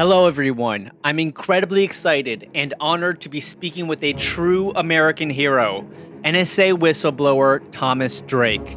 Hello, everyone. I'm incredibly excited and honored to be speaking with a true American hero, NSA whistleblower Thomas Drake.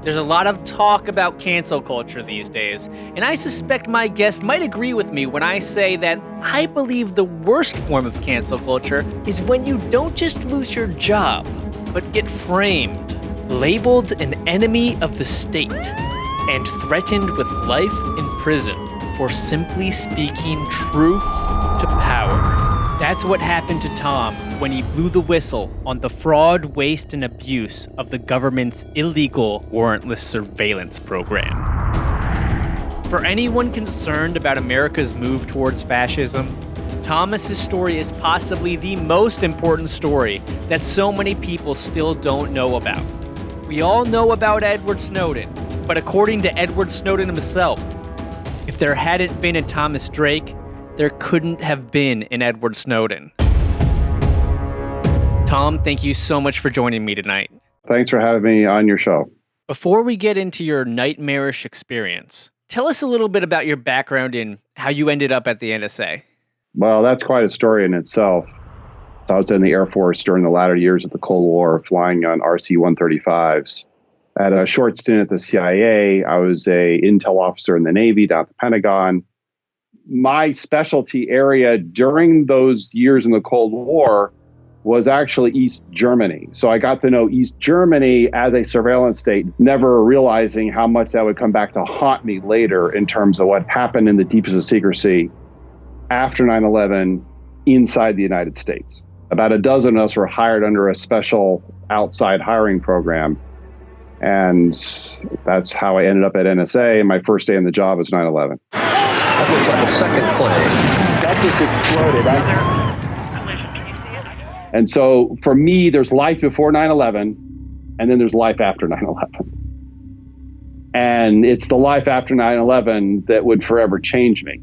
There's a lot of talk about cancel culture these days, and I suspect my guest might agree with me when I say that I believe the worst form of cancel culture is when you don't just lose your job, but get framed, labeled an enemy of the state, and threatened with life in prison for simply speaking truth to power. That's what happened to Tom when he blew the whistle on the fraud, waste, and abuse of the government's illegal warrantless surveillance program. For anyone concerned about America's move towards fascism, Thomas's story is possibly the most important story that so many people still don't know about. We all know about Edward Snowden, but according to Edward Snowden himself, if there hadn't been a Thomas Drake, there couldn't have been an Edward Snowden. Tom, thank you so much for joining me tonight. Thanks for having me on your show. Before we get into your nightmarish experience, tell us a little bit about your background and how you ended up at the NSA. Well, that's quite a story in itself. I was in the Air Force during the latter years of the Cold War, flying on RC-135s. I had a short stint at the CIA. I was a intel officer in the Navy down at the Pentagon. My specialty area during those years in the Cold War was actually East Germany. So I got to know East Germany as a surveillance state, never realizing how much that would come back to haunt me later in terms of what happened in the deepest of secrecy after 9/11 inside the United States. About a dozen of us were hired under a special outside hiring program. And that's how I ended up at NSA. And my first day on the job was 9/11. That looks like a second plane. That just exploded. And so for me, there's life before 9/11, and then there's life after 9/11. And it's the life after 9/11 that would forever change me.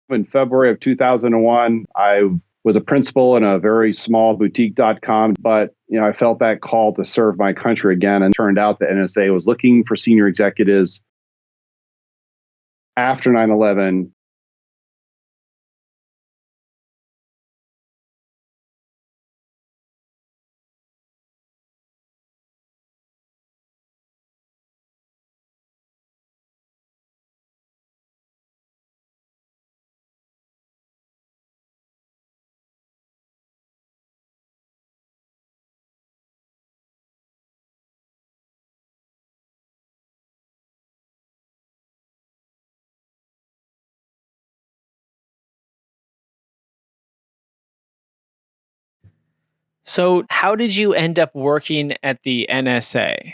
In February of 2001, I was a principal in a very small boutique.com, but I felt that call to serve my country again, and it turned out the NSA was looking for senior executives after 9/11 So, how did you end up working at the NSA?